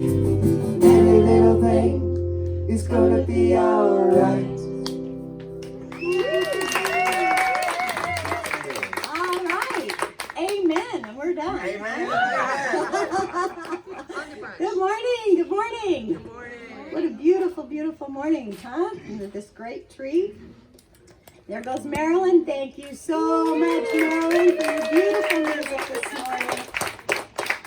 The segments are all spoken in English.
Every little thing is gonna be alright. All right. Amen. And we're done. Amen. Good morning. Good morning. Good morning. What a beautiful, beautiful morning, huh? Under this great tree. There goes Marilyn. Thank you so much, Marilyn, for your beautiful music this morning.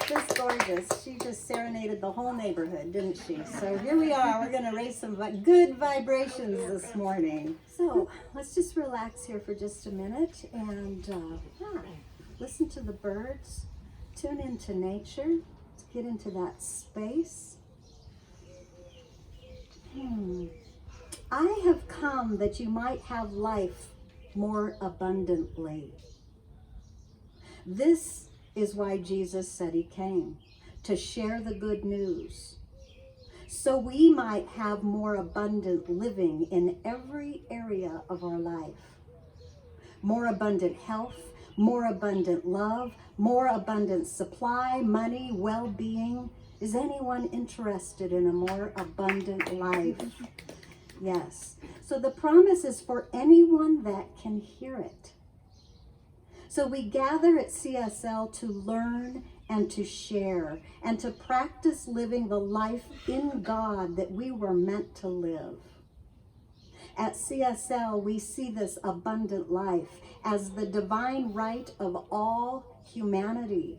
Just gorgeous. She just serenaded the whole neighborhood, didn't she? So here we are. We're going to raise some good vibrations this morning. So let's just relax here for just a minute and listen to the birds. Tune into nature. Get into that space. I have come that you might have life more abundantly. This is why Jesus said he came, to share the good news, so we might have more abundant living in every area of our life. More abundant health, more abundant love, more abundant supply, money, well-being. Is anyone interested in a more abundant life? Yes. So the promise is for anyone that can hear it. So we gather at CSL to learn and to share and to practice living the life in God that we were meant to live. At CSL, we see this abundant life as the divine right of all humanity.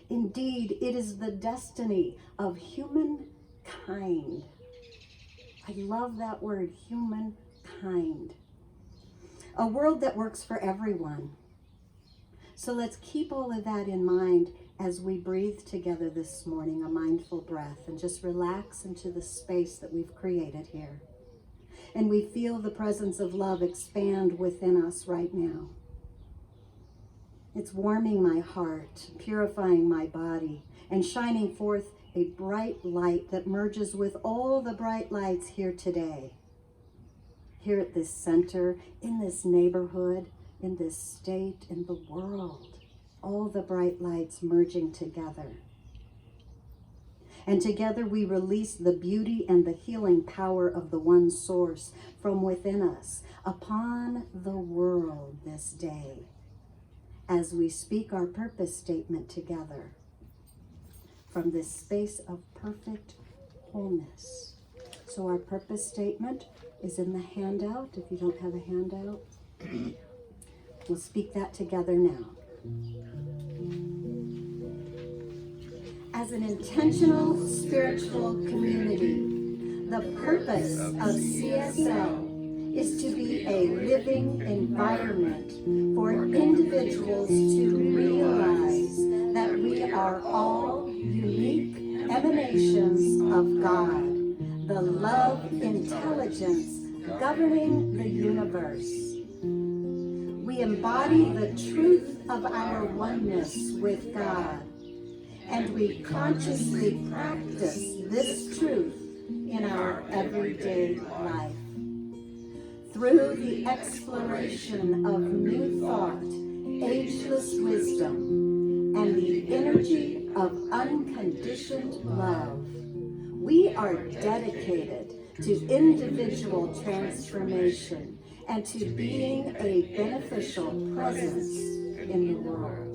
Indeed, it is the destiny of humankind. I love that word, humankind. A world that works for everyone. So let's keep all of that in mind as we breathe together this morning, a mindful breath, and just relax into the space that we've created here. And we feel the presence of love expand within us right now. It's warming my heart, purifying my body, and shining forth a bright light that merges with all the bright lights here today. Here at this center, in this neighborhood, in this state, in the world, all the bright lights merging together. And together we release the beauty and the healing power of the one source from within us upon the world this day as we speak our purpose statement together from this space of perfect wholeness. So our purpose statement is in the handout. If you don't have a handout, we'll speak that together now. As an intentional spiritual community, the purpose of CSL is to be a living environment for individuals to realize that we are all unique emanations of God, the love intelligence governing the universe. We embody the truth of our oneness with God, and we consciously practice this truth in our everyday life. Through the exploration of new thought, ageless wisdom, and the energy of unconditioned love, we are dedicated to individual transformation and to being a beneficial presence in the world.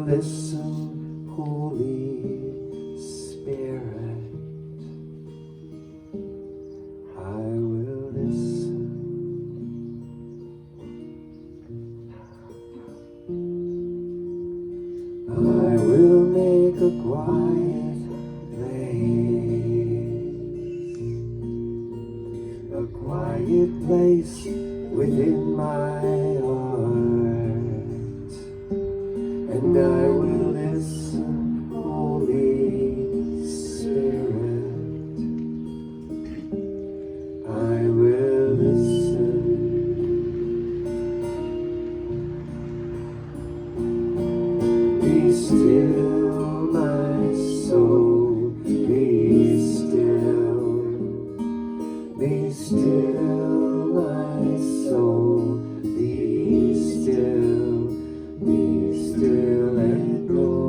will listen, Holy Spirit. I will listen. I will make a quiet place within my heart, and I will listen, Holy Spirit. I will listen. Be still, my soul, be still. Be still, my soul, be still and know.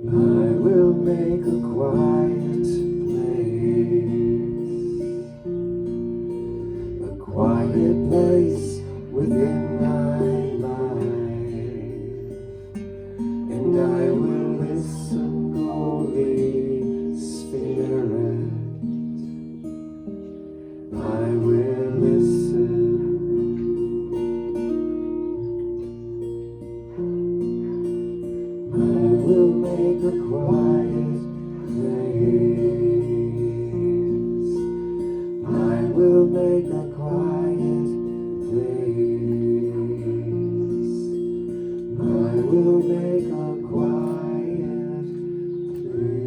I will make a quiet place within my life, and I will listen, Holy Spirit. I will listen. I will make a quiet place. I will make a quiet place. I will make a quiet place.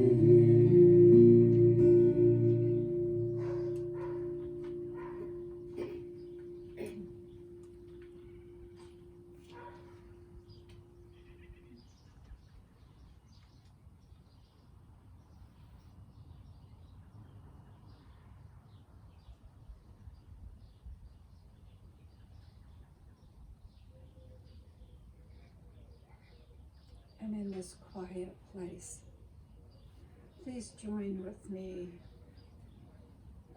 And in this quiet place, please join with me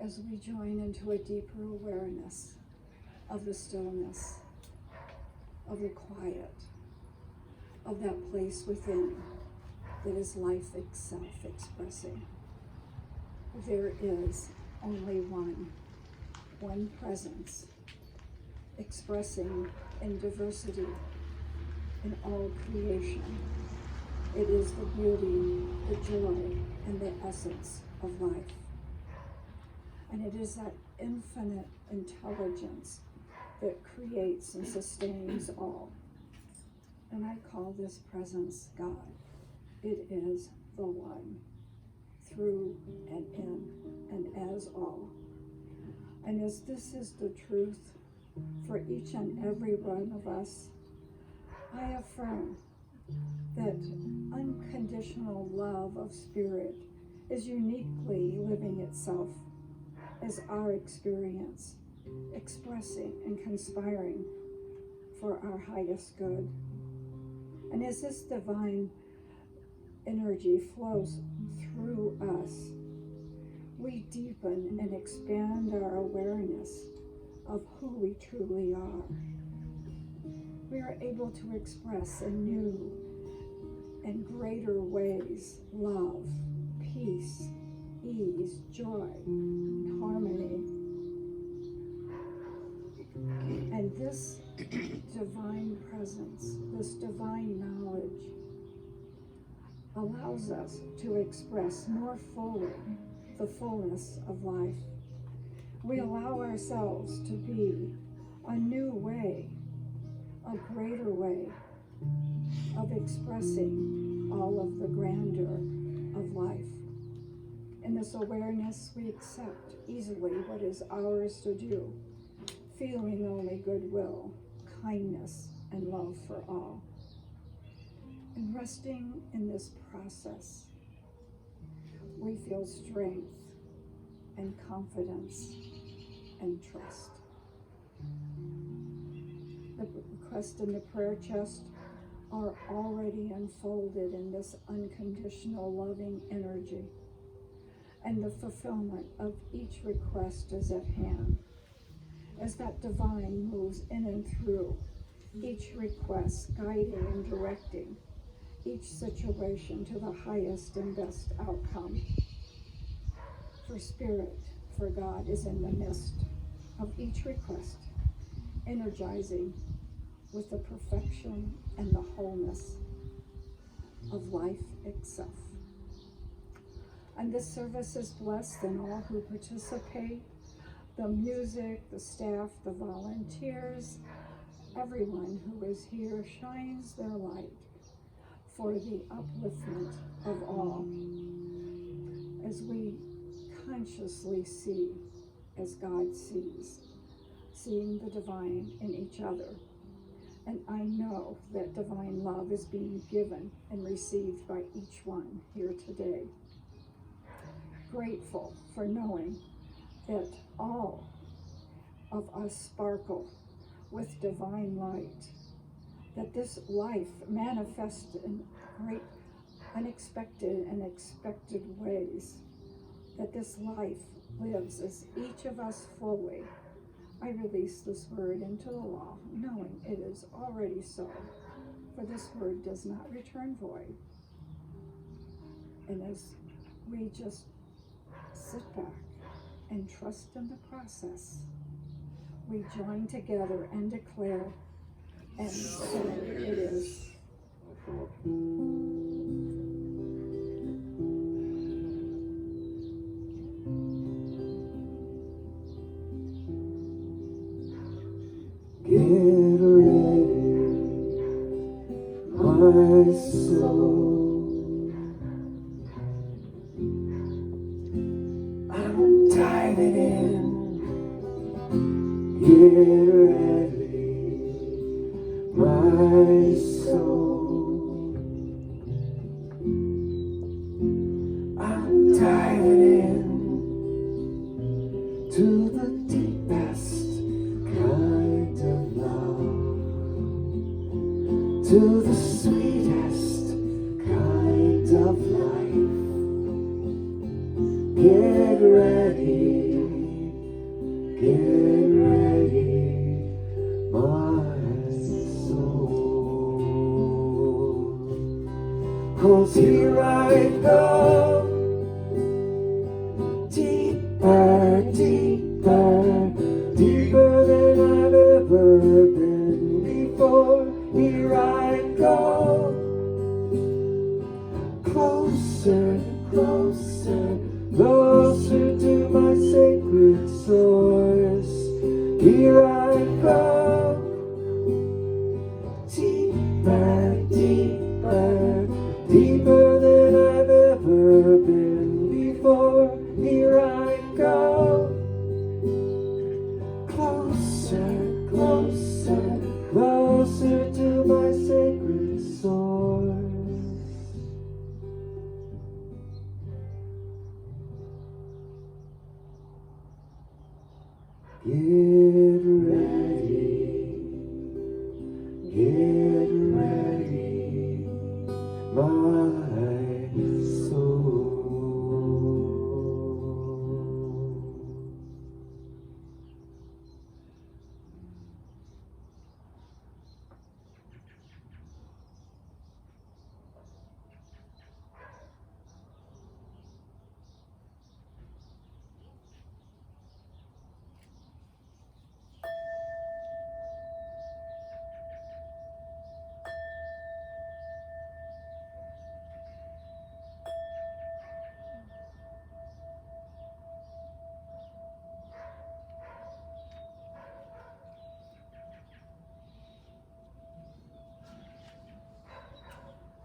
as we join into a deeper awareness of the stillness, of the quiet, of that place within that is life itself expressing. There is only one presence expressing in diversity in all creation. It is the beauty, the joy, and the essence of life. And it is that infinite intelligence that creates and sustains all. And I call this presence God. It is the one, through and in and as all. And as this is the truth for each and every one of us, I affirm that unconditional love of spirit is uniquely living itself as our experience, expressing and conspiring for our highest good. And as this divine energy flows through us, we deepen and expand our awareness of who we truly are. We are able to express in new and greater ways love, peace, ease, joy, and harmony. And this divine presence, this divine knowledge, allows us to express more fully the fullness of life. We allow ourselves to be a new way, a greater way of expressing all of the grandeur of life. In this awareness, we accept easily what is ours to do, feeling only goodwill, kindness, and love for all. And resting in this process, we feel strength and confidence and trust. The requests in the prayer chest are already unfolded in this unconditional loving energy, and the fulfillment of each request is at hand. as that divine moves in and through each request, guiding and directing each situation to the highest and best outcome. For Spirit, for God is in the midst of each request, energizing with the perfection and the wholeness of life itself. And this service is blessed, and all who participate, the music, the staff, the volunteers, everyone who is here shines their light for the upliftment of all, as we consciously see as God sees, seeing the divine in each other. And I know that divine love is being given and received by each one here today. Grateful for knowing that all of us sparkle with divine light, that this life manifests in great unexpected and expected ways, that this life lives as each of us fully. I release this word into the law, knowing it is already so, for this word does not return void. And as we just sit back and trust in the process, we join together and declare, and so it is. Get ready, my soul. I'm diving in. Get ready, my soul. I'm diving in to the deepest kind of love, to the sweetest kind of life. Get ready, my soul. 'Cause here I go, deeper, deeper, deeper than I've ever been before. Here I go, closer, closer, closer to my sacred source. Here I go, deeper, deeper, deeper than I've ever been before. Here I go, closer, closer, closer to my sacred source. Get ready, my soul.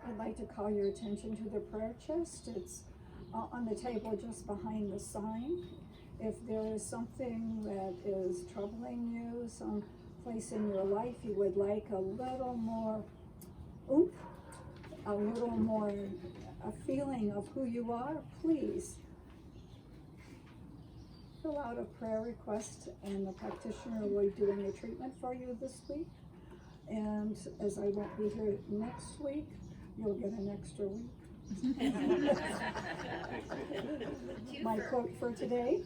I'd like to call your attention to the prayer chest. It's on the table just behind the sign. If there is something that is troubling you, some place in your life you would like a little more oomph, a little more a feeling of who you are, please fill out a prayer request, and the practitioner will be doing a treatment for you this week. And as I won't be here next week, you'll get an extra week. My quote for today: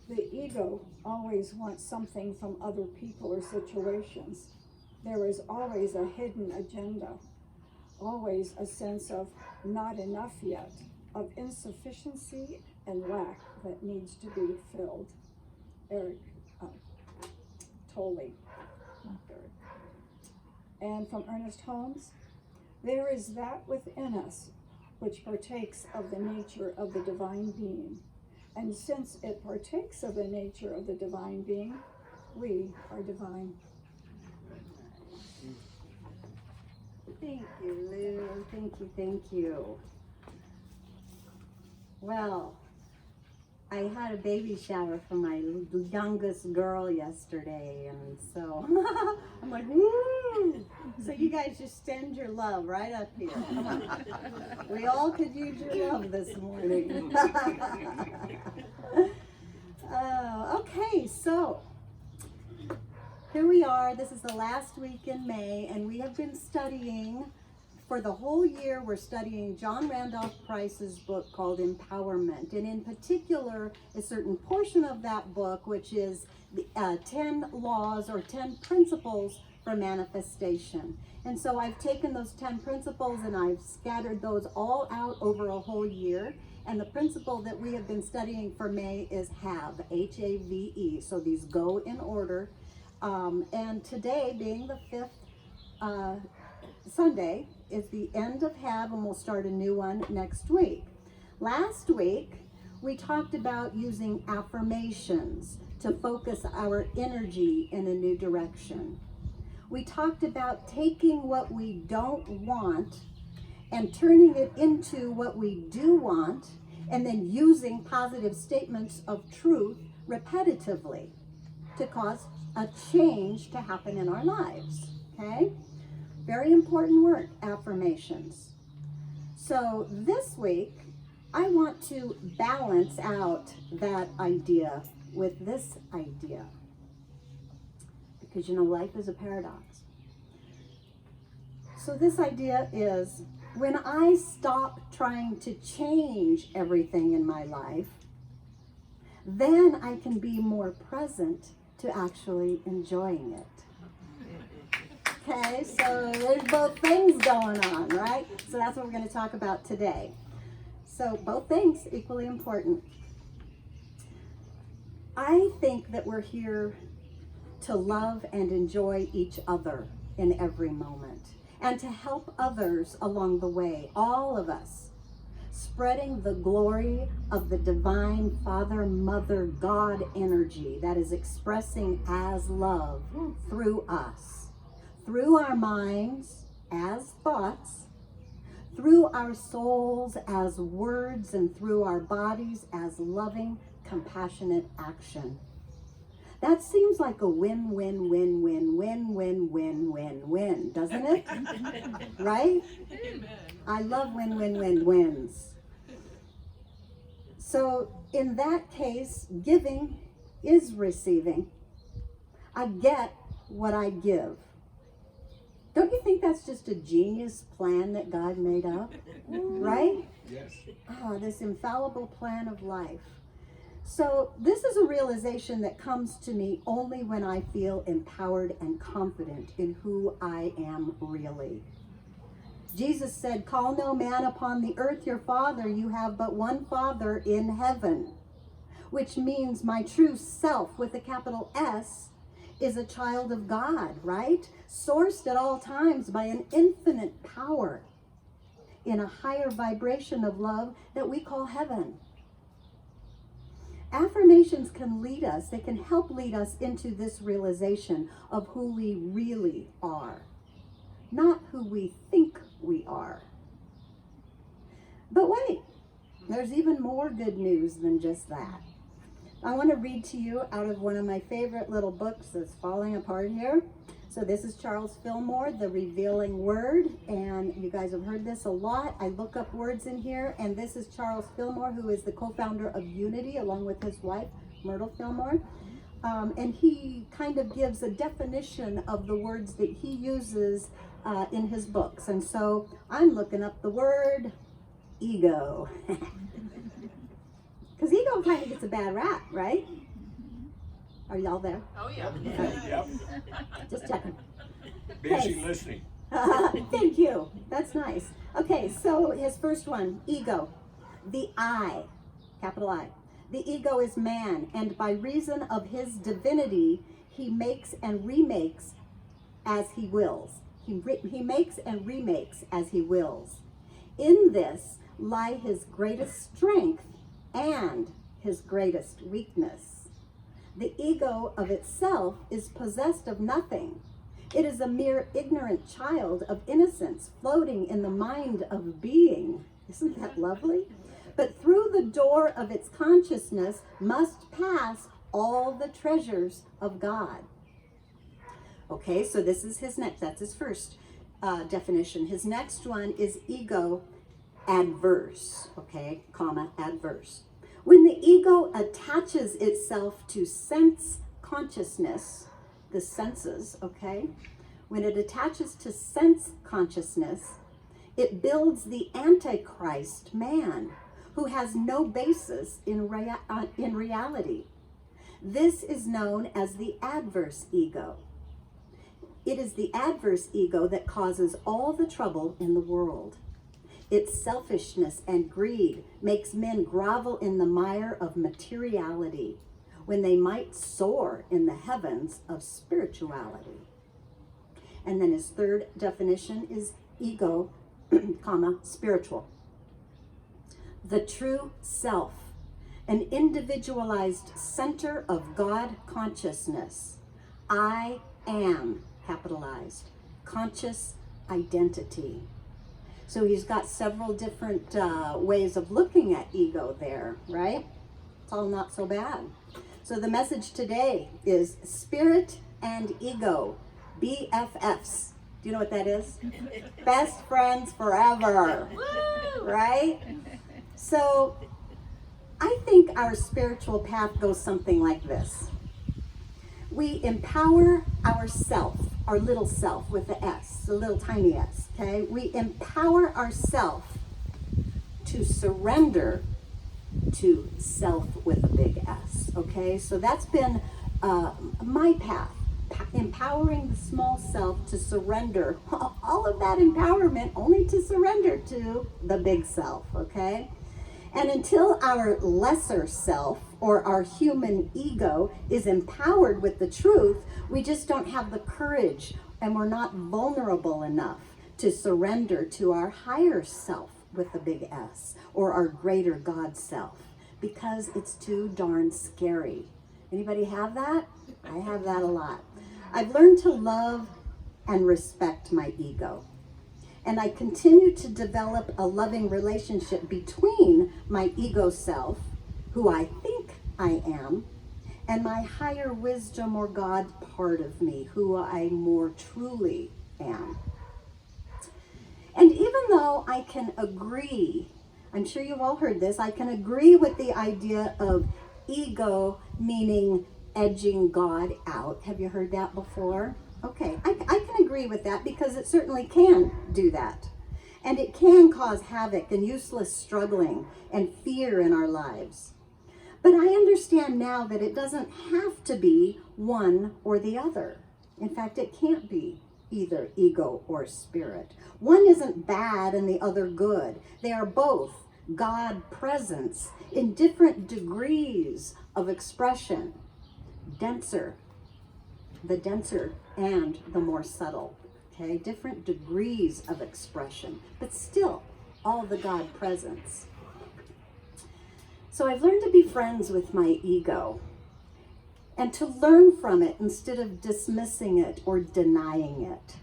The ego always wants something from other people or situations. There is always a hidden agenda, always a sense of not enough yet, of insufficiency and lack that needs to be filled. Eric Tolle, not Eric. And from Ernest Holmes, there is that within us which partakes of the nature of the divine being. And since it partakes of the nature of the divine being, we are divine. Thank you, Lou. Thank you, thank you. Well, I had a baby shower for my youngest girl yesterday, and so I'm like, woo! So you guys just send your love right up here. Come on. We all could use your love this morning. Okay, so here we are. This is the last week in May, and we have been studying for the whole year. We're studying John Randolph Price's book called Empowerment, and in particular a certain portion of that book, which is the 10 laws or 10 principles for manifestation. And so I've taken those 10 principles and I've scattered those all out over a whole year. And the principle that we have been studying for May is HAVE, H-A-V-E. So these go in order. And today, being the 5th Sunday, is the end of HAVE, and we'll start a new one next week. Last week, we talked about using affirmations to focus our energy in a new direction. We talked about taking what we don't want and turning it into what we do want, and then using positive statements of truth repetitively to cause a change to happen in our lives, okay? Very important work, affirmations. So this week, I want to balance out that idea with this idea. Because you know, life is a paradox. So this idea is, when I stop trying to change everything in my life, then I can be more present to actually enjoying it. Okay, so there's both things going on, right? So that's what we're going to talk about today. So both things equally important. I think that we're here to love and enjoy each other in every moment, and to help others along the way, all of us, spreading the glory of the divine Father, Mother, God energy that is expressing as love through us, through our minds as thoughts, through our souls as words, and through our bodies as loving, compassionate action. That seems like a win-win-win-win-win-win-win-win, doesn't it? Right? Amen. I love win-win-win-wins. So in that case, giving is receiving. I get what I give. Don't you think that's just a genius plan that God made up? Right? Yes. This infallible plan of life. So this is a realization that comes to me only when I feel empowered and confident in who I am really. Jesus said, "Call no man upon the earth your father. You have but one Father in heaven," which means my true self with a capital S is a child of God, right? Sourced at all times by an infinite power in a higher vibration of love that we call heaven. Affirmations can lead us, they can help lead us into this realization of who we really are, not who we think we are. But wait, there's even more good news than just that. I want to read to you out of one of my favorite little books that's falling apart here. So this is Charles Fillmore, The Revealing Word, and you guys have heard this a lot. I look up words in here, and this is Charles Fillmore, who is the co-founder of Unity, along with his wife, Myrtle Fillmore. And he kind of gives a definition of the words that he uses in his books. And so I'm looking up the word ego. Because ego kind of gets a bad rap, right? Are y'all there? Oh, yeah. Yep. Just checking. Busy Okay. listening. Thank you. That's nice. Okay, so his first one, ego. The I, capital I. The ego is man, and by reason of his divinity, he makes and remakes as he wills. He makes and remakes as he wills. In this lie his greatest strength and his greatest weakness. The ego of itself is possessed of nothing. It is a mere ignorant child of innocence floating in the mind of being. Isn't that lovely? But through the door of its consciousness must pass all the treasures of God. Okay, so this is his next, that's his first definition. His next one is ego adverse, okay, comma, adverse. When the ego attaches itself to sense consciousness, the senses, okay, when it attaches to sense consciousness, it builds the Antichrist man who has no basis in reality. This is known as the adverse ego. It is the adverse ego that causes all the trouble in the world. Its selfishness and greed makes men grovel in the mire of materiality when they might soar in the heavens of spirituality. And then his third definition is ego, comma, spiritual. The true self, an individualized center of God consciousness. I am, capitalized, conscious identity. So he's got several different ways of looking at ego there, right? It's all not so bad. So the message today is spirit and ego, BFFs. Do you know what that is? Best friends forever, right? So I think our spiritual path goes something like this. We empower ourself, our little self with the S, the little tiny s, okay? We empower ourself to surrender to self with a big S, okay? So that's been my path, empowering the small self to surrender, all of that empowerment only to surrender to the big self, okay? And until our lesser self or our human ego is empowered with the truth, we just don't have the courage and we're not vulnerable enough to surrender to our higher self with the big S or our greater God self because it's too darn scary. Anybody have that? I have that a lot. I've learned to love and respect my ego. And I continue to develop a loving relationship between my ego self, who I think I am, and my higher wisdom or God part of me, who I more truly am. And even though I can agree, I'm sure you've all heard this, I can agree with the idea of ego meaning edging God out. Have you heard that before? Okay, I can agree with that because it certainly can do that. And it can cause havoc and useless struggling and fear in our lives. But I understand now that it doesn't have to be one or the other. In fact, it can't be either ego or spirit. One isn't bad and the other good. They are both God presence in different degrees of expression. The denser and the more subtle, okay? Different degrees of expression, but still all the God presence. So I've learned to be friends with my ego and to learn from it instead of dismissing it or denying it.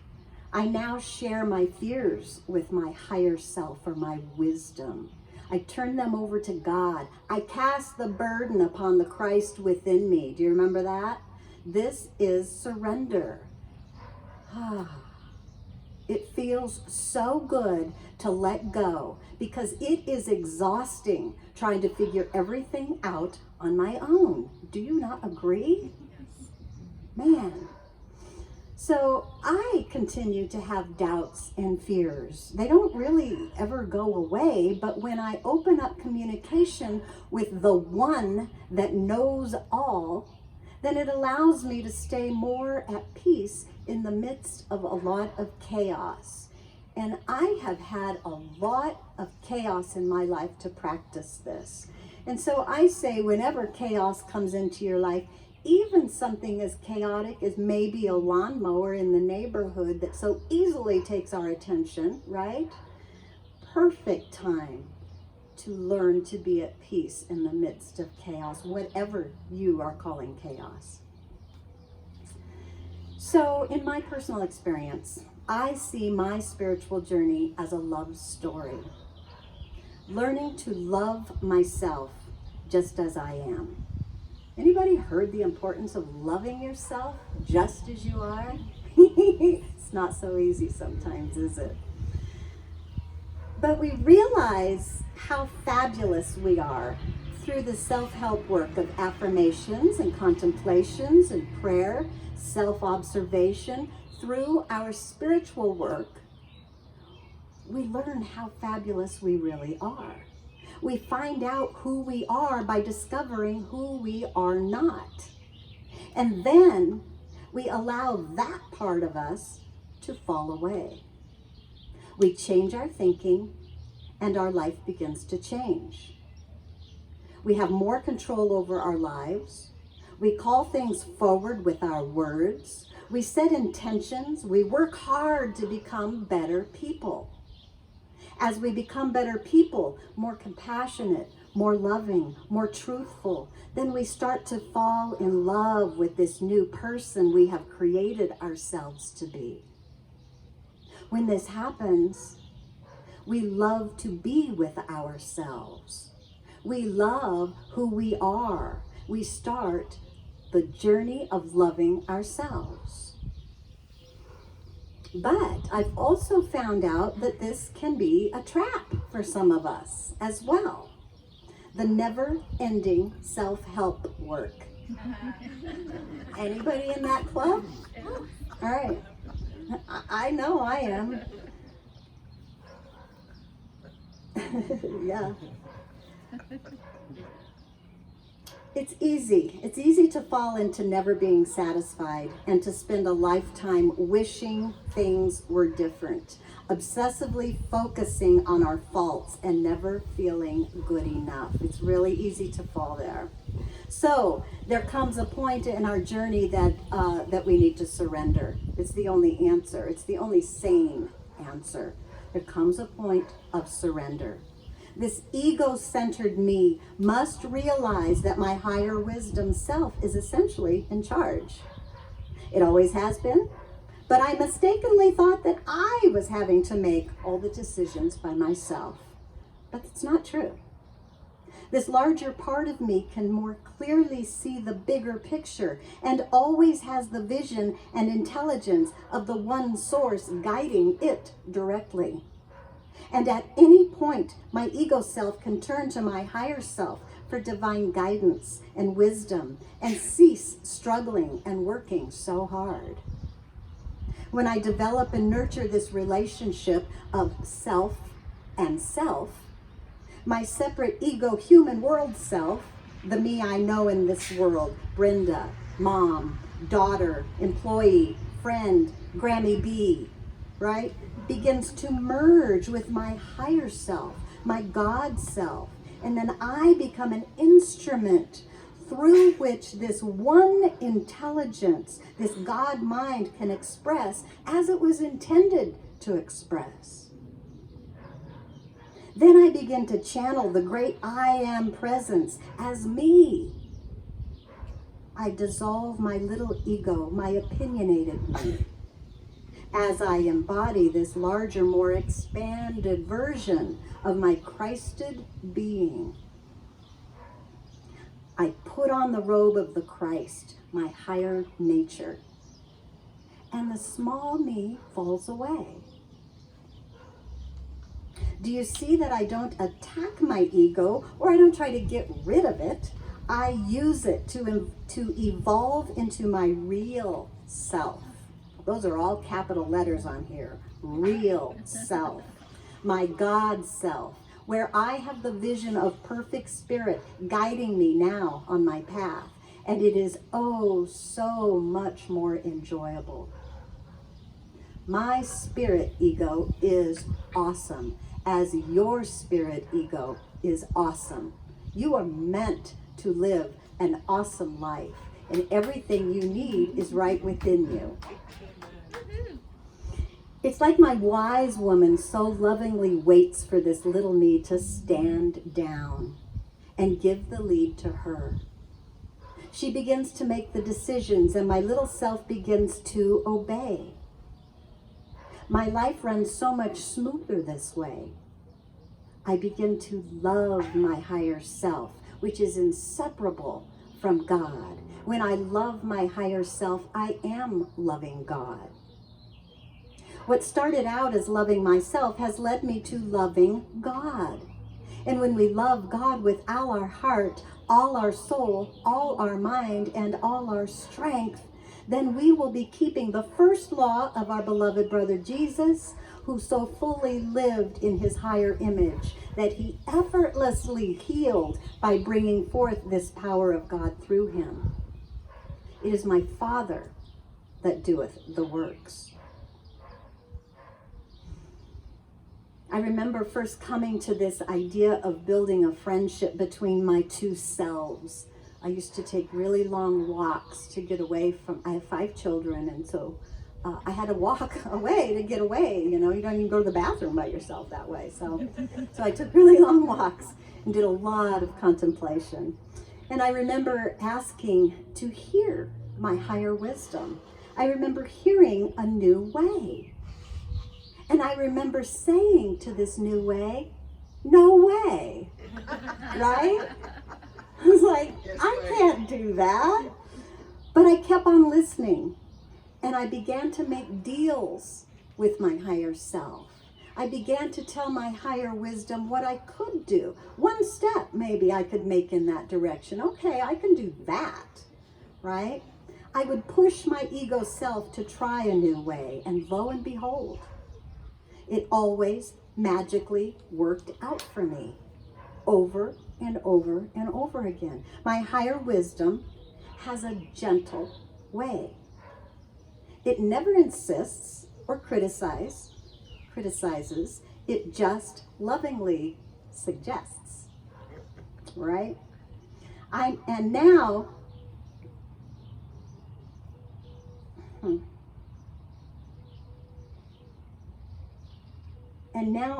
I now share my fears with my higher self or my wisdom. I turn them over to God. I cast the burden upon the Christ within me. Do you remember that? This is surrender. It feels so good to let go because it is exhausting trying to figure everything out on my own. Do you not agree? Man. So I continue to have doubts and fears. They don't really ever go away, but when I open up communication with the one that knows all, then it allows me to stay more at peace in the midst of a lot of chaos. And I have had a lot of chaos in my life to practice this. And so I say, whenever chaos comes into your life, even something as chaotic as maybe a lawnmower in the neighborhood that so easily takes our attention, right? Perfect time to learn to be at peace in the midst of chaos, whatever you are calling chaos. So in my personal experience, I see my spiritual journey as a love story. Learning to love myself just as I am. Anybody heard the importance of loving yourself just as you are? It's not so easy sometimes, is it? But we realize how fabulous we are through the self-help work of affirmations and contemplations and prayer, self-observation. Through our spiritual work, we learn how fabulous we really are. We find out who we are by discovering who we are not. And then we allow that part of us to fall away. We change our thinking and our life begins to change. We have more control over our lives. We call things forward with our words. We set intentions. We work hard to become better people. As we become better people, more compassionate, more loving, more truthful, then we start to fall in love with this new person we have created ourselves to be. When this happens, we love to be with ourselves. We love who we are. We start the journey of loving ourselves. But I've also found out that this can be a trap for some of us as well. The never-ending self-help work. Anybody in that club? All right. I know I am. Yeah. It's easy to fall into never being satisfied and to spend a lifetime wishing things were different, obsessively focusing on our faults and never feeling good enough. It's really easy to fall there. So there comes a point in our journey that we need to surrender. It's the only answer. It's the only sane answer. There comes a point of surrender. This ego-centered me must realize that my higher wisdom self is essentially in charge. It always has been, but I mistakenly thought that I was having to make all the decisions by myself. But it's not true. This larger part of me can more clearly see the bigger picture and always has the vision and intelligence of the one source guiding it directly. And at any point, my ego self can turn to my higher self for divine guidance and wisdom and cease struggling and working so hard. When I develop and nurture this relationship of self and self, my separate ego human world self, the me I know in this world, Brenda, mom, daughter, employee, friend, Grammy B, right, begins to merge with my higher self, my God self. And then I become an instrument through which this one intelligence, this God mind can express as it was intended to express. Then I begin to channel the great I am presence as me. I dissolve my little ego, my opinionated me, as I embody this larger, more expanded version of my Christed being. I put on the robe of the Christ, my higher nature, and the small me falls away. Do you see that I don't attack my ego, or I don't try to get rid of it? I use it to evolve into my real self. Those are all capital letters on here. Real self. My God self, where I have the vision of perfect spirit guiding me now on my path. and it is oh so much more enjoyable. My spirit ego is awesome, as your spirit ego is awesome. You are meant to live an awesome life, and everything you need is right within you. It's like my wise woman so lovingly waits for this little me to stand down and give the lead to her. She begins to make the decisions, and my little self begins to obey. My life runs so much smoother this way. I begin to love my higher self, which is inseparable from God. When I love my higher self, I am loving God. What started out as loving myself has led me to loving God. And when we love God with all our heart, all our soul, all our mind, and all our strength, then we will be keeping the first law of our beloved brother Jesus, who so fully lived in his higher image that he effortlessly healed by bringing forth this power of God through him. It is my Father that doeth the works. I remember first coming to this idea of building a friendship between my two selves. I used to take really long walks to get away from, I have 5 children, and so I had to walk away to get away. You know, you don't even go to the bathroom by yourself that way. So I took really long walks and did a lot of contemplation. And I remember asking to hear my higher wisdom. I remember hearing a new way. And I remember saying to this new way, no way, right? I was like, I can't do that. But I kept on listening, and I began to make deals with my higher self. I began to tell my higher wisdom what I could do. One step maybe I could make in that direction. Okay, I can do that, right? I would push my ego self to try a new way, and lo and behold, it always magically worked out for me over and over and over again. My higher wisdom has a gentle way. It never insists or criticizes. It just lovingly suggests, right? And now,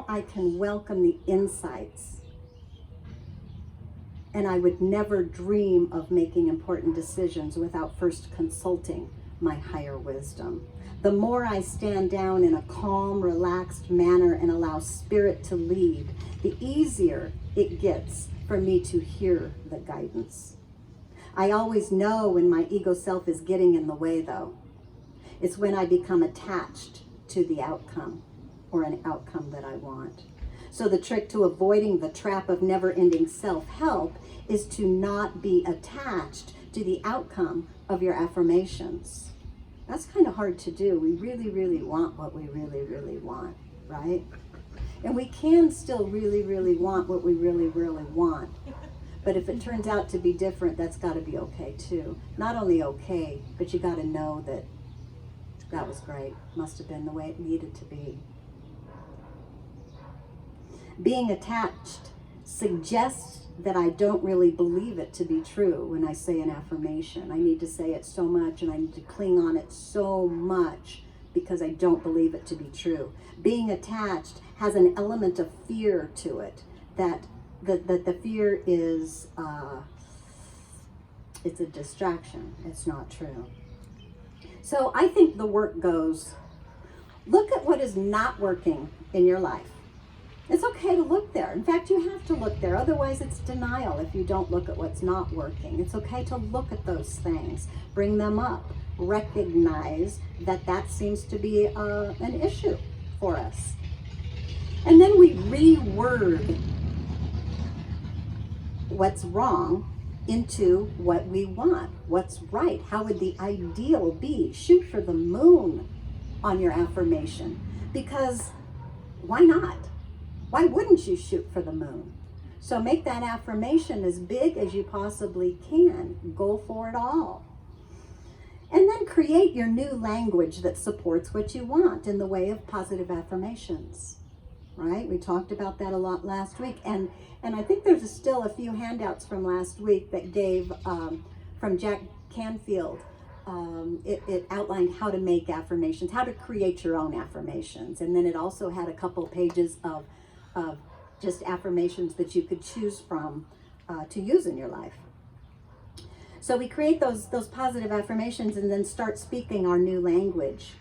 I can welcome the insights. And I would never dream of making important decisions without first consulting my higher wisdom. The more I stand down in a calm, relaxed manner and allow spirit to lead, the easier it gets for me to hear the guidance. I always know when my ego self is getting in the way, though. It's when I become attached to the outcome, or an outcome that I want. So the trick to avoiding the trap of never-ending self-help is to not be attached to the outcome of your affirmations. That's kind of hard to do. We really, really want what we really, really want, right? And we can still really, really want what we really, really want. But if it turns out to be different, that's got to be okay too. Not only okay, but you got to know that that was great. Must have been the way it needed to be. Being attached suggests that I don't really believe it to be true when I say an affirmation. I need to say it so much, and I need to cling on it so much because I don't believe it to be true. Being attached has an element of fear to it, that the fear is, it's a distraction. It's not true. So I think the work goes, look at what is not working in your life. It's okay to look there. In fact, you have to look there. Otherwise, it's denial if you don't look at what's not working. It's okay to look at those things, bring them up, recognize that that seems to be an issue for us. And then we reword what's wrong into what we want, what's right. How would the ideal be? Shoot for the moon on your affirmation, because why not? Why wouldn't you shoot for the moon? So make that affirmation as big as you possibly can. Go for it all. And then create your new language that supports what you want in the way of positive affirmations. Right? We talked about that a lot last week. And I think there's still a few handouts from last week that gave, from Jack Canfield. It outlined how to make affirmations, how to create your own affirmations. And then it also had a couple pages of just affirmations that you could choose from to use in your life. So we create those positive affirmations and then start speaking our new language.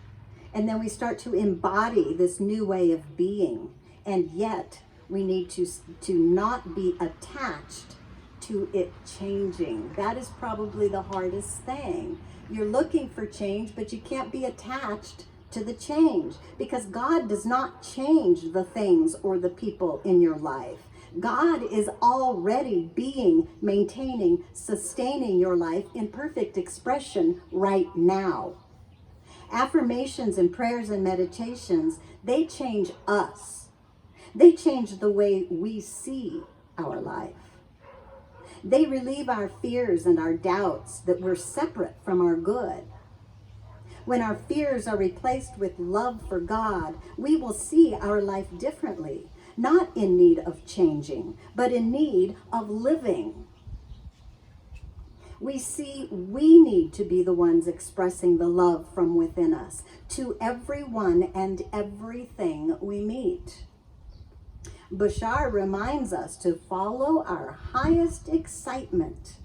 And then we start to embody this new way of being. And yet we need to not be attached to it changing. That is probably the hardest thing. You're looking for change, but you can't be attached to the change, because God does not change the things or the people in your life. God is already being, maintaining, sustaining your life in perfect expression right now. Affirmations and prayers and meditations, they change us. They change the way we see our life. They relieve our fears and our doubts that we're separate from our good. When our fears are replaced with love for God, we will see our life differently, not in need of changing, but in need of living. We see we need to be the ones expressing the love from within us to everyone and everything we meet. Bashar reminds us to follow our highest excitement,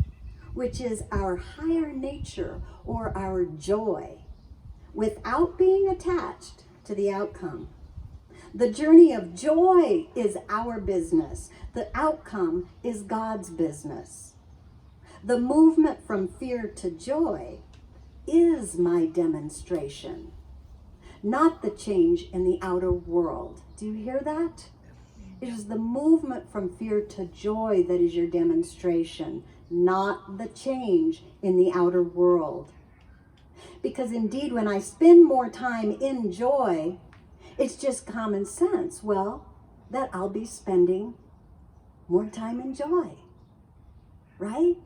which is our higher nature or our joy, without being attached to the outcome. The journey of joy is our business. The outcome is God's business. The movement from fear to joy is my demonstration, not the change in the outer world. Do you hear that? It is the movement from fear to joy that is your demonstration, not the change in the outer world. Because indeed, when I spend more time in joy, it's just common sense, well, that I'll be spending more time in joy, right?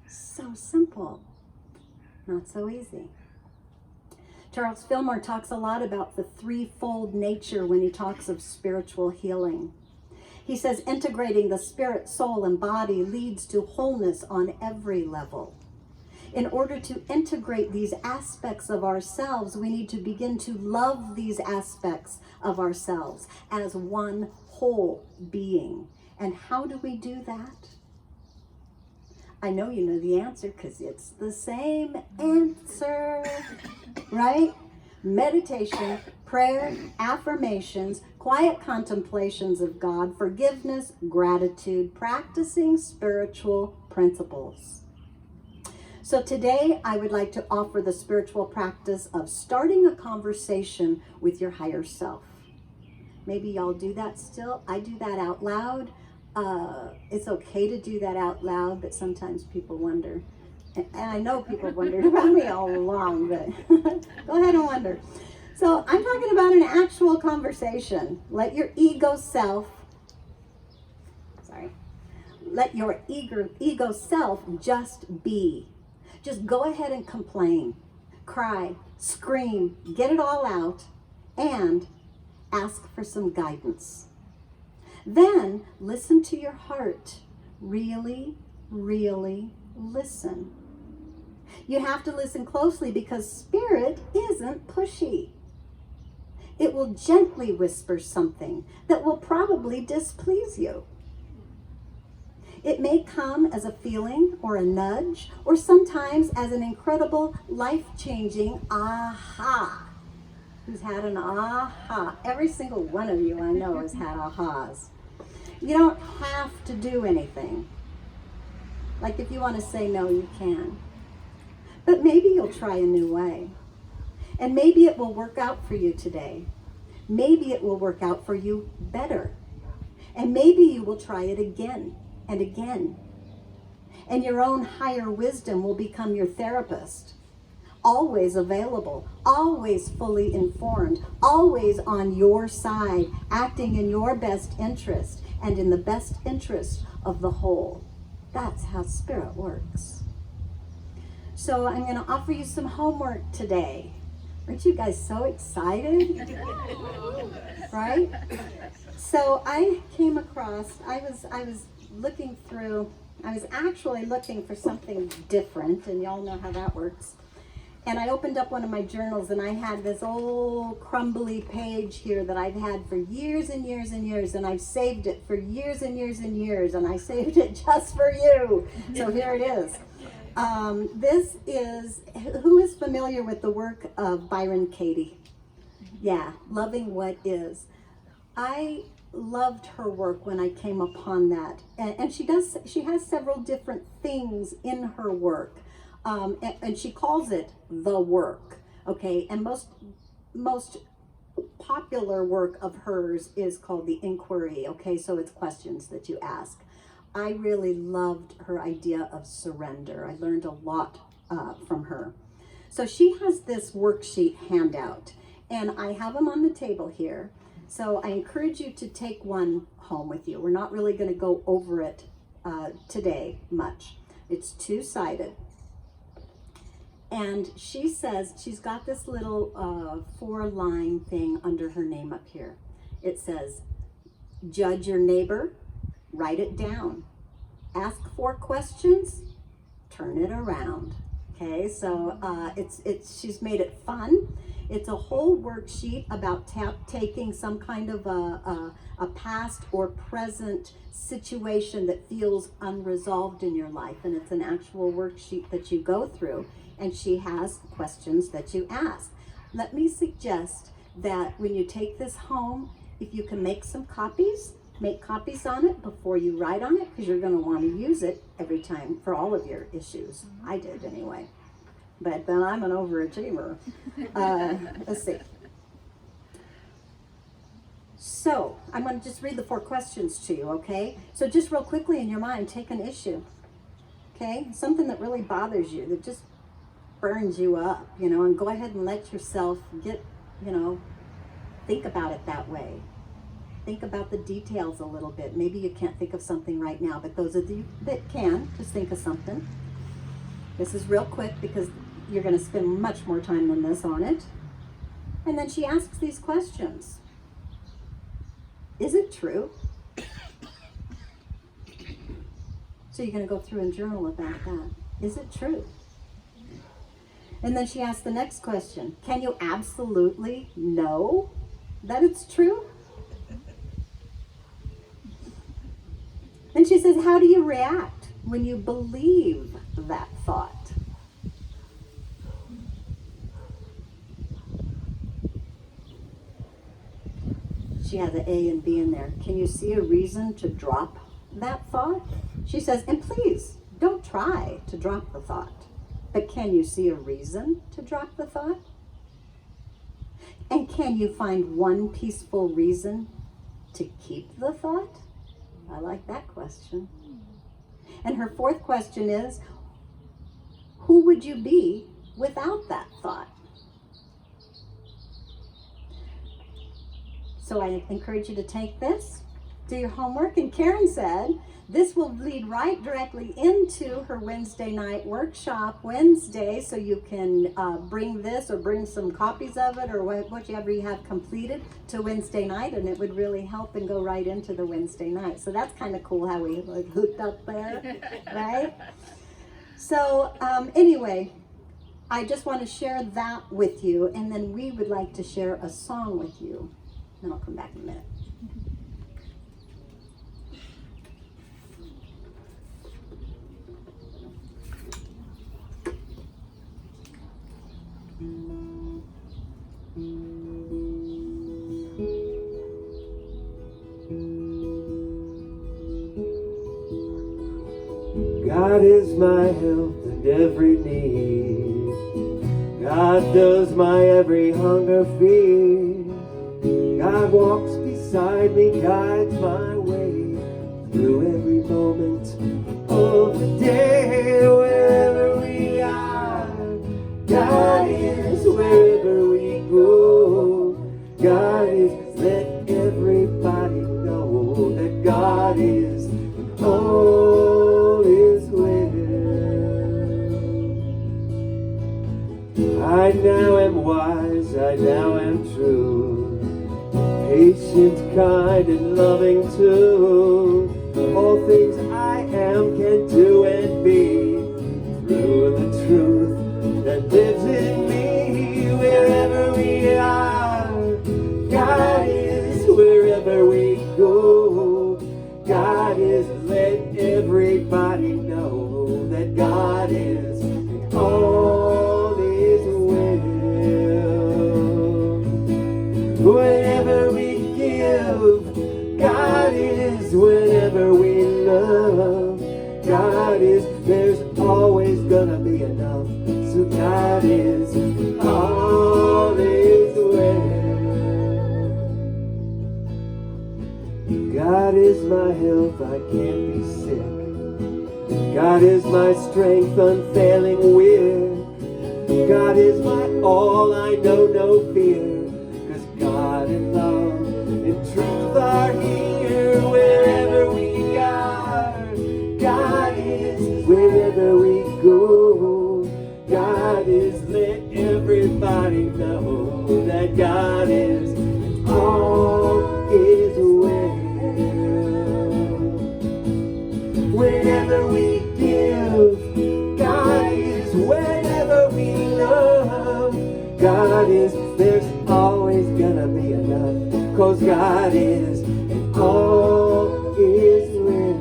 So simple, not so easy. Charles Fillmore talks a lot about the threefold nature when he talks of spiritual healing. He says integrating the spirit, soul, and body leads to wholeness on every level. In order to integrate these aspects of ourselves, we need to begin to love these aspects of ourselves as one whole being. And how do we do that? I know you know the answer because it's the same answer, right? Meditation, prayer, affirmations, quiet contemplations of God, forgiveness, gratitude, practicing spiritual principles. So today I would like to offer the spiritual practice of starting a conversation with your higher self. Maybe y'all do that still. I do that out loud. It's okay to do that out loud, but sometimes people wonder. And I know people wondered about me all along, but go ahead and wonder. So I'm talking about an actual conversation. Let your ego self just be. Just go ahead and complain, cry, scream, get it all out, and ask for some guidance. Then listen to your heart. Really, really listen. You have to listen closely because spirit isn't pushy. It will gently whisper something that will probably displease you. It may come as a feeling or a nudge, or sometimes as an incredible, life-changing aha. Who's had an aha? Every single one of you I know has had ahas. You don't have to do anything. Like if you want to say no, you can. But maybe you'll try a new way. And maybe it will work out for you today. Maybe it will work out for you better. And maybe you will try it again and again. And your own higher wisdom will become your therapist. Always available, always fully informed, always on your side, acting in your best interest. and in the best interest of the whole. That's how Spirit works. So I'm going to offer you some homework today. Aren't you guys so excited? Right? So I came across, I was looking through, I was actually looking for something different, and y'all know how that works. And I opened up one of my journals, and I had this old crumbly page here that I've had for years and years and years, and I've saved it for years and years and years, and I saved it just for you. So here it is. This is, who is familiar with the work of Byron Katie? Yeah, Loving What Is. I loved her work when I came upon that. And she has several different things in her work. And she calls it the work, okay? And most popular work of hers is called the inquiry, okay? So it's questions that you ask. I really loved her idea of surrender. I learned a lot from her. So she has this worksheet handout, and I have them on the table here. So I encourage you to take one home with you. We're not really going to go over it today much. It's two-sided. And she says, she's got this little 4-line thing under her name up here. It says, judge your neighbor, write it down. Ask 4 questions, turn it around. Okay, so she's made it fun. It's a whole worksheet about taking some kind of a past or present situation that feels unresolved in your life. And it's an actual worksheet that you go through. And she has questions that you ask. Let me suggest that when you take this home, if you can make some copies, make copies on it before you write on it, because you're going to want to use it every time for all of your issues. I did anyway. But then I'm an overachiever. Let's see. So I'm going to just read the 4 questions to you, okay? So just real quickly in your mind, take an issue, okay? Something that really bothers you, that just burns you up, and go ahead and let yourself get, think about it that way. Think about the details a little bit. Maybe you can't think of something right now, but those of you that can, just think of something. This is real quick because you're going to spend much more time than this on it. And then she asks these questions. Is it true? So you're going to go through and journal about that. Is it true? And then she asks the next question. Can you absolutely know that it's true? And she says, how do you react when you believe that thought? She has an A and B in there. Can you see a reason to drop that thought? She says, and please, don't try to drop the thought. But can you see a reason to drop the thought? And can you find one peaceful reason to keep the thought? I like that question. And her 4th question is, who would you be without that thought? So I encourage you to take this, do your homework. And Karen said, this will lead right directly into her Wednesday night workshop Wednesday, so you can bring this or bring some copies of it or whatever you have completed to Wednesday night, and it would really help and go right into the Wednesday night. So that's kind of cool how we hooked up there, right? So anyway, I just want to share that with you, and then we would like to share a song with you. Then I'll come back in a minute. God is my health and every need. God does my every hunger feed. God walks beside me, guides my way through every moment of the day. Wherever we are, God is. Wherever we go, God is. Let everybody know that God I now am wise, I now am true, patient, kind, and loving too. All things I am can do and be through the truth that lives in me. Wherever we are, God is. Wherever we go, God is. Let everybody know that God is in all is well. Whenever we give, God is. Whenever we love, God is. There's always gonna be enough. So God is all is well. God is my health, I can't be sick. God is my strength, unfailing wit. God is my all, I know no fear. 'Cause God and love and truth are here. Wherever we are, God is. Wherever we go, God is. Let everybody know that God is. All is well. Whenever we give, God is. Whenever we love, God is. There's always gonna be enough. 'Cause God is, and all is well.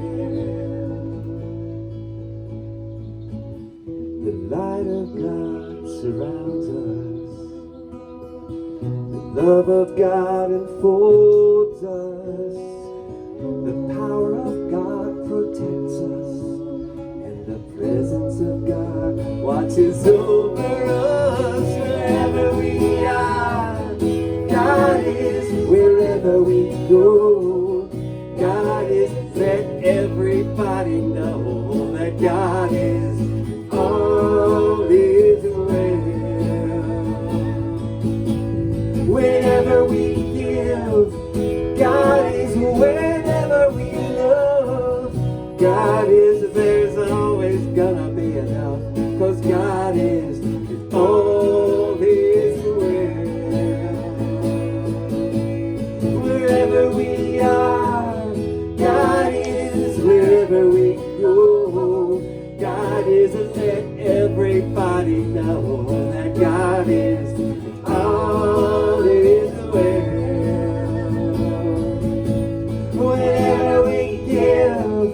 The light of God surrounds us. The love of God enfolds us. The power of God protects us. And the presence of God watches over us. Wherever we are, God is. Wherever we go, God is. Let everybody know that God is. All is well. Whenever we give, God is. Whenever we love, God is. There's always gonna be enough. 'Cause God is. All is well. Wherever we are, God is. Wherever we go, God is. Let everybody know that God is. All is well. Whenever we give,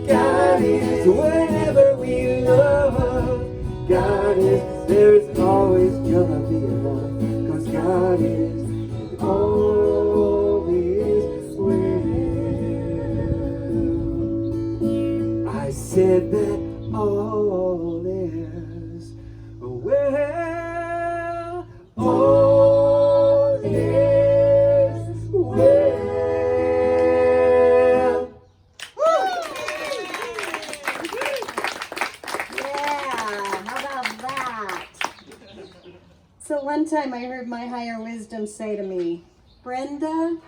God is. Whenever we love, God is. There's always gonna be enough. 'Cause God is. All is well. I said that all is well. All is well. Yeah, how about that? So one time I heard my higher wisdom say to me, Brenda,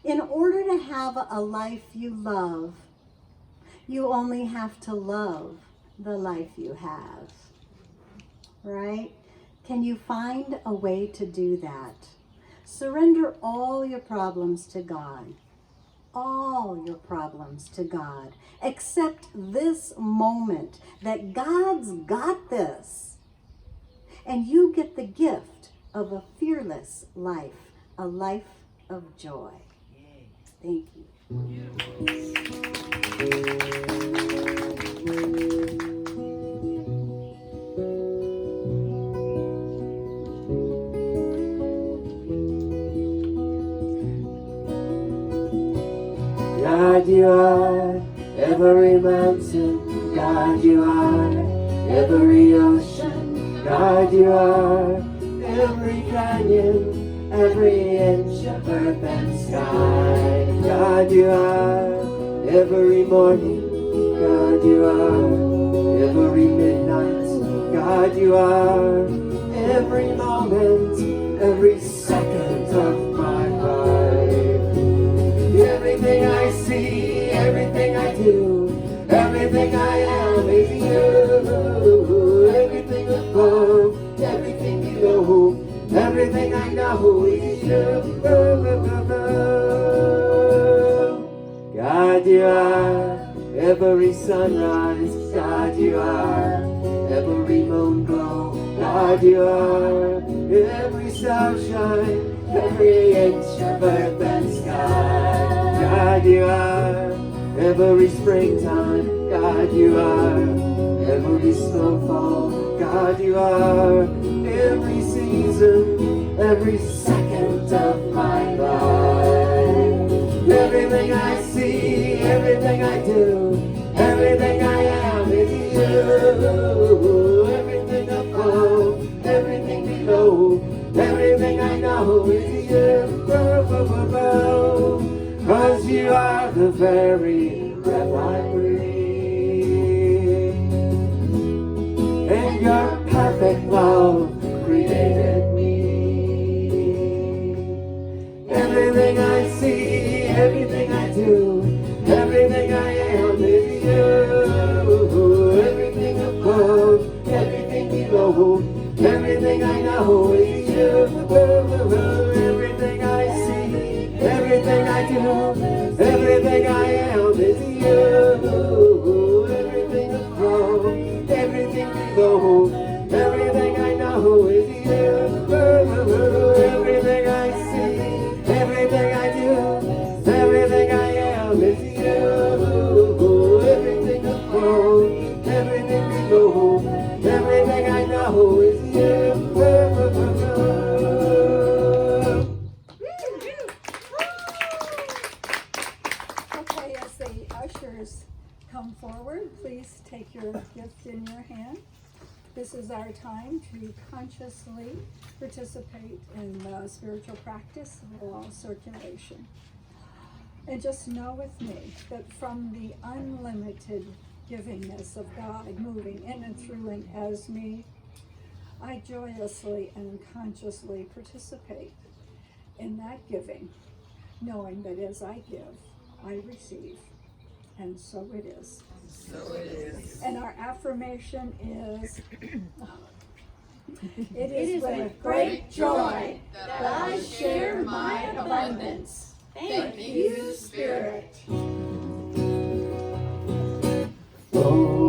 in order to have a life you love, you only have to love the life you have. Right? Can you find a way to do that? Surrender all your problems to God. All your problems to God. Accept this moment that God's got this. And you get the gift of a fearless life, a life of joy. Thank you. God, you are every mountain. God, you are every ocean. God, you are every canyon, every inch of earth and sky. God, you are every morning. God, you are every midnight. God, you are every moment, every second of my life. Everything I see, everything I do, everything I am is you. Everything above, everything know is you. God, you are every sunrise. God, you are every moon glow. God, you are every star shine, every inch of earth and sky. God, you are every springtime. God, you are every snowfall. God, you are every season, every second of my life. Everything I see, everything I do, everything I am is you. Everything above, everything below, everything I know is you. 'Cause you are the very breath I breathe. And your perfect love created me. Everything I see, everything I do, everything I am is you. Everything above, everything below, everything I know is you. Everything I see, everything I do, everything I am is you. Everything above, everything below, everything I know is you. Everything I see, everything I do, everything I am is you. Everything above, everything below, everything I know is you. Okay, as the ushers come forward, please take your gift in your hand. This is our time to consciously participate in the spiritual practice of law circulation. And just know with me that from the unlimited givingness of God moving in and through and as me, I joyously and consciously participate in that giving, knowing that as I give, I receive. And so it is. So it is. And our affirmation is, It is with great joy that I share my abundance. Thank you, Spirit. Oh,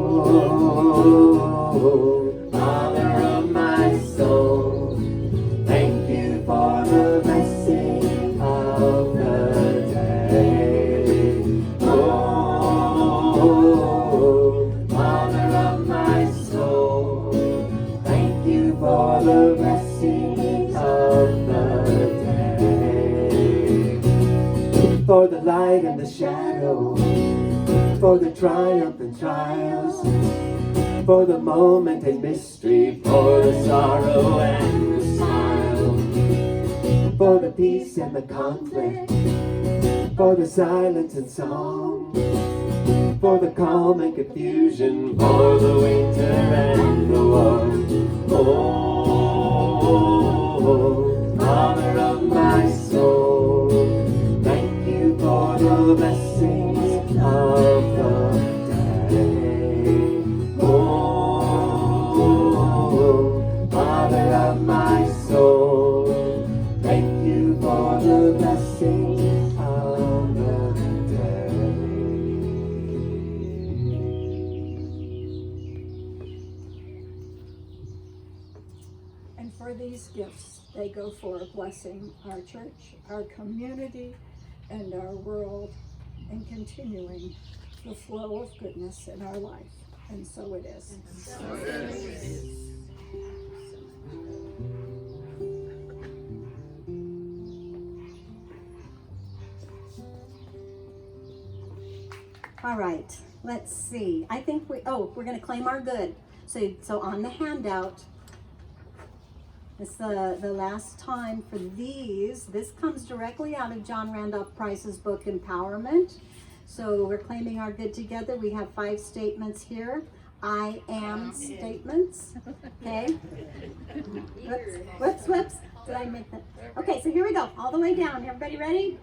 Father of my soul, thank you for the blessing of the day. Oh, Father of my soul, thank you for the blessing of the day. For the light and the shadow, for the triumph and trials, for the moment and mystery, for the sorrow and the smile, for the peace and the conflict, for the silence and song, for the calm and confusion, for the winter and the war. Oh, Father of my soul, thank you for the blessings of the day. Oh, Father of my soul, thank you for the blessings of the day. and for these gifts, they go for blessing our church, our community, and our world, and continuing the flow of goodness in our life. And so it is. All right, let's see. I think we're going to claim our good. So on the handout, it's the last time for these. This comes directly out of John Randolph Price's book, Empowerment. So we're claiming our good together. We have 5 statements here. I am statements. Okay. Whoops. Did I make that? Okay, so here we go. All the way down. Everybody ready?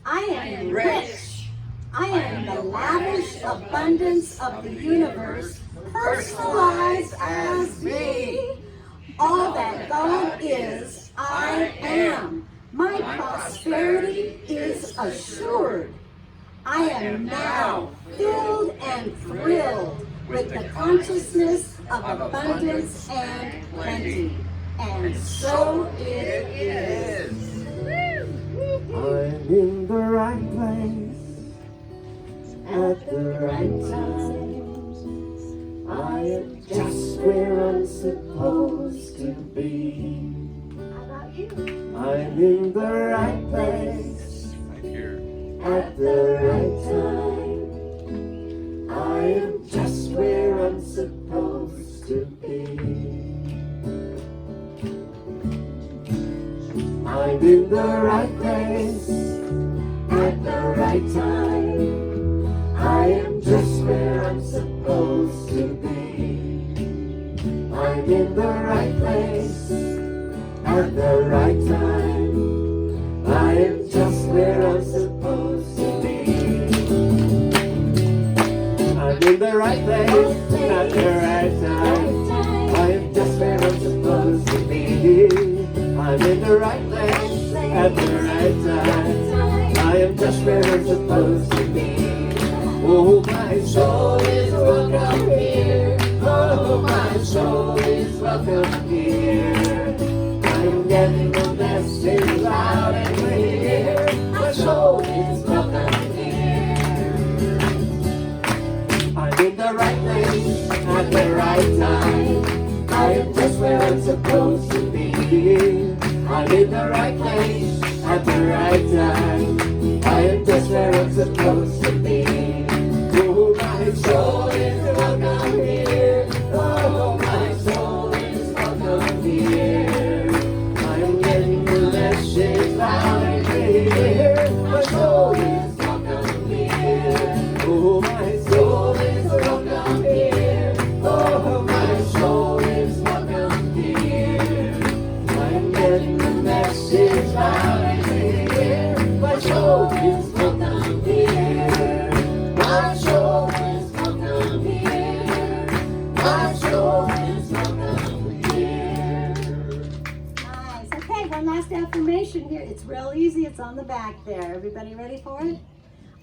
I am rich. I am the lavish abundance of the universe, personalized as me. All that God is, I am. My prosperity is assured. I am now filled and thrilled with the consciousness of abundance and plenty. And so it is. I'm in the right place at the right time. I am just where I'm supposed to be. How about you? I'm in the right place at the right time. I am just where I'm supposed to be. I'm in the right place at the right time. I am just where I'm supposed to be. I'm in the right place at the right time. I am just where I'm supposed to be. I'm in the right place at the right time. I am just where I'm supposed to be. I'm in the right place at the right time. I am just where I'm supposed to be. Oh, my soul is welcome here. Oh, my soul is welcome here. I'm getting the message loud and clear. My soul is welcome here. I'm in the right place at the right time. I am just where I'm supposed to be. I'm in the right place at the right time. I am just where I'm supposed to be. Oh, my soul is welcome here. Oh, my soul is welcome here. I am getting the message loud and clear. My soul is welcome here. Oh, my soul is welcome here. Oh, my soul is welcome here. I'm getting the message loud and clear. My soul is welcome here. My soul is welcome here. My soul is welcome here. Nice. Okay, one last affirmation here. It's real easy. It's on the back there. Everybody ready for it?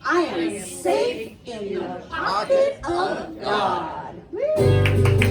I am safe in the pocket of God. Woo!